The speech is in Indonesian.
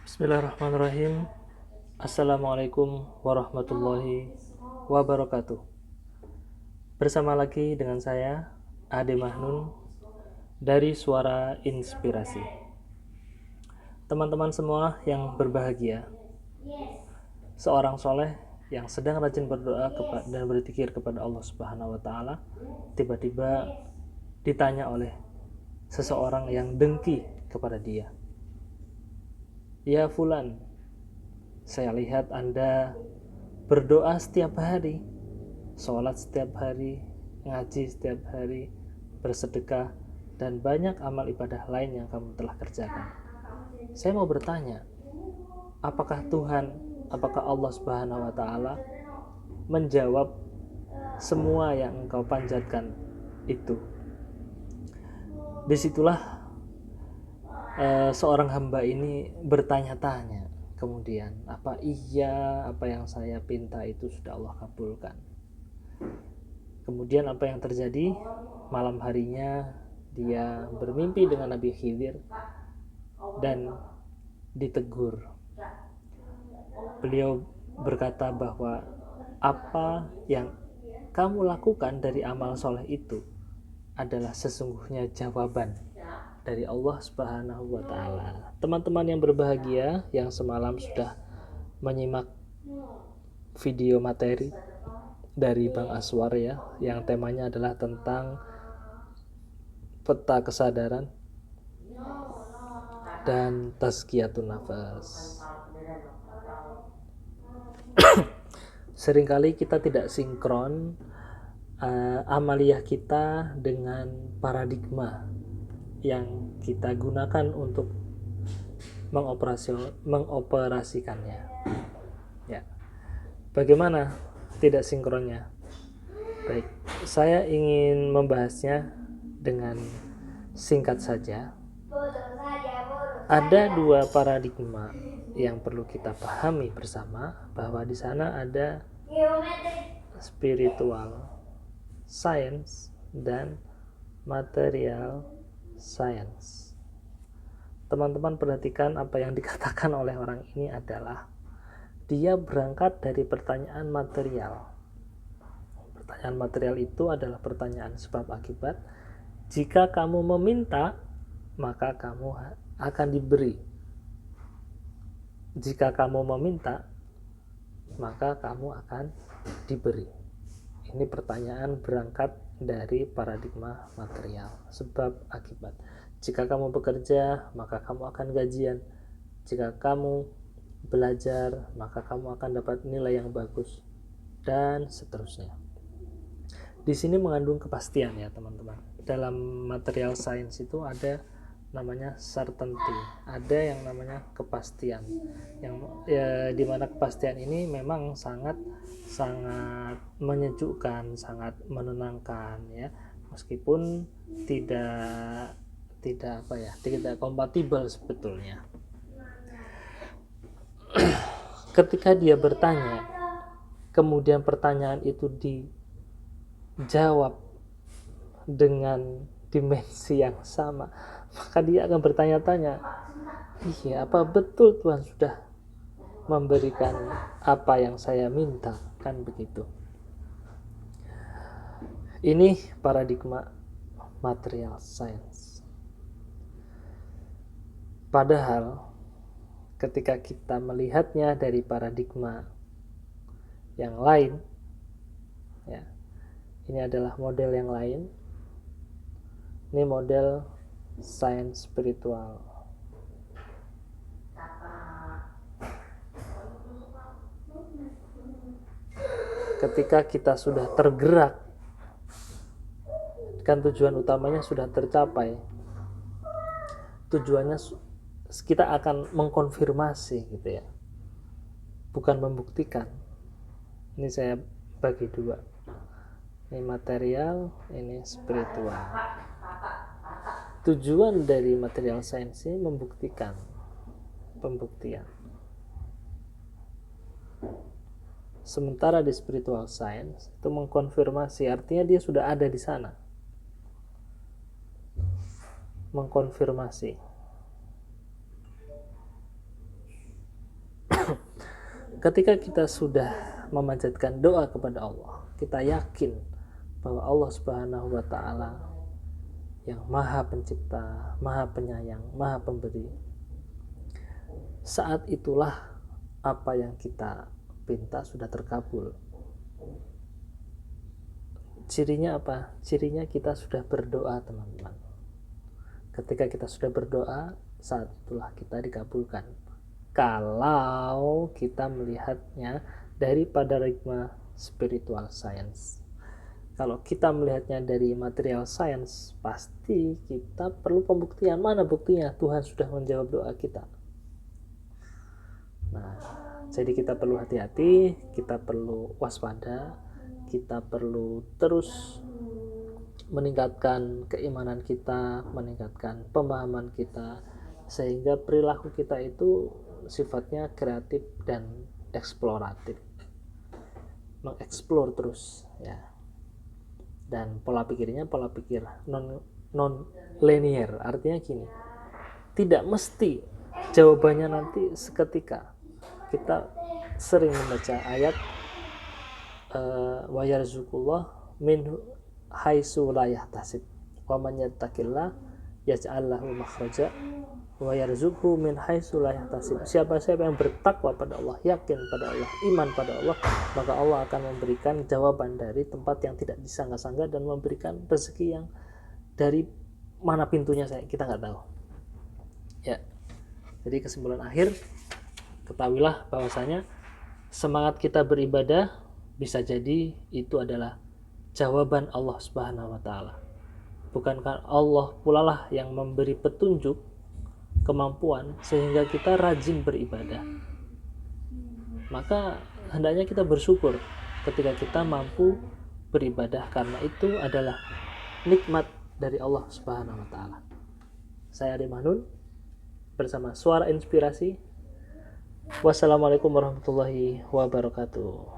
Bismillahirrahmanirrahim. Assalamualaikum warahmatullahi wabarakatuh. Bersama lagi dengan saya, Ade Mahnun, dari Suara Inspirasi. Teman-teman semua yang berbahagia, seorang soleh yang sedang rajin berdoa dan berzikir kepada Allah Subhanahu wa Ta'ala, tiba-tiba ditanya oleh seseorang yang dengki kepada dia, "Ya Fulan, saya lihat Anda berdoa setiap hari, sholat setiap hari, ngaji setiap hari, bersedekah, dan banyak amal ibadah lain yang kamu telah kerjakan. Saya mau bertanya, apakah apakah Allah Subhanahu wa Ta'ala menjawab semua yang engkau panjatkan itu?" Disitulah seorang hamba ini bertanya-tanya, kemudian apa yang saya pinta itu sudah Allah kabulkan? Kemudian apa yang terjadi? Malam harinya dia bermimpi dengan Nabi Khidir dan ditegur. Beliau berkata bahwa apa yang kamu lakukan dari amal soleh itu adalah sesungguhnya jawaban dari Allah Subhanahu wa Ta'ala. Teman-teman yang berbahagia yang semalam sudah menyimak video materi dari Bang Aswar ya, yang temanya adalah tentang peta kesadaran dan tazkiyatun nafas. Seringkali kita tidak sinkron amaliyah kita dengan paradigma yang kita gunakan untuk mengoperasikannya. Ya. Bagaimana tidak sinkronnya? Baik, saya ingin membahasnya dengan singkat saja. Ada dua paradigma yang perlu kita pahami bersama, bahwa di sana ada spiritual science dan material science. Teman-teman perhatikan apa yang dikatakan oleh orang ini adalah dia berangkat dari pertanyaan material. Pertanyaan material itu adalah pertanyaan sebab akibat. Jika kamu meminta, maka kamu akan diberi. Jika kamu meminta, maka kamu akan diberi. Ini pertanyaan berangkat dari paradigma material, sebab akibat. Jika kamu bekerja, maka kamu akan gajian. Jika kamu belajar, maka kamu akan dapat nilai yang bagus, dan seterusnya. Di sini mengandung kepastian ya teman-teman. Dalam material science itu ada namanya certainty, ada yang namanya kepastian, yang dimana kepastian ini memang sangat menyejukkan, sangat menenangkan ya, meskipun tidak kompatibel sebetulnya. Ketika dia bertanya, kemudian pertanyaan itu dijawab dengan dimensi yang sama, maka dia akan bertanya-tanya, iya, apa betul Tuhan sudah memberikan apa yang saya minta? Kan begitu. Ini paradigma material science. Padahal ketika kita melihatnya dari paradigma yang lain ya, ini adalah model yang lain. Ini model science spiritual. Ketika kita sudah tergerak, kan tujuan utamanya sudah tercapai. Tujuannya kita akan mengkonfirmasi gitu ya, bukan membuktikan. Ini saya bagi dua, ini material, ini spiritual. Tujuan dari material science ini membuktikan, pembuktian. Sementara di spiritual science itu mengkonfirmasi, artinya dia sudah ada di sana, mengkonfirmasi. ketika kita sudah memanjatkan doa kepada Allah, kita yakin bahwa Allah Subhanahu wa taala yang Maha Pencipta, Maha Penyayang, Maha Pemberi. Saat itulah apa yang kita minta sudah terkabul. Cirinya apa? Cirinya kita sudah berdoa, teman-teman. Ketika kita sudah berdoa, saat itulah kita dikabulkan. Kalau kita melihatnya dari paradigma spiritual science. Kalau kita melihatnya dari material science, pasti kita perlu pembuktian. Mana buktinya Tuhan sudah menjawab doa kita? Nah, jadi kita perlu hati-hati, kita perlu waspada, kita perlu terus meningkatkan keimanan kita, meningkatkan pemahaman kita, sehingga perilaku kita itu sifatnya kreatif dan eksploratif, mengeksplor terus ya. Dan pola pikirnya pola pikir non linear, artinya gini, tidak mesti jawabannya nanti seketika. Kita sering membaca ayat wa yarzuqullah min haitsu la yahtasib wa man yattaqillah yaj'al lahu makhraja wa yarzuqhu min haitsu la yahtasib. Siapa yang bertakwa pada Allah, yakin pada Allah, iman pada Allah, maka Allah akan memberikan jawaban dari tempat yang tidak disangka-sangka dan memberikan rezeki yang dari mana pintunya kita nggak tahu. Ya. Jadi kesimpulan akhir, ketahuilah bahwasanya semangat kita beribadah bisa jadi itu adalah jawaban Allah Subhanahu wa taala. Bukankah Allah pula lah yang memberi petunjuk, kemampuan sehingga kita rajin beribadah. Maka hendaknya kita bersyukur ketika kita mampu beribadah, karena itu adalah nikmat dari Allah Subhanahu wa taala. Saya Ade Mahnun bersama Suara Inspirasi. Wassalamualaikum warahmatullahi wabarakatuh.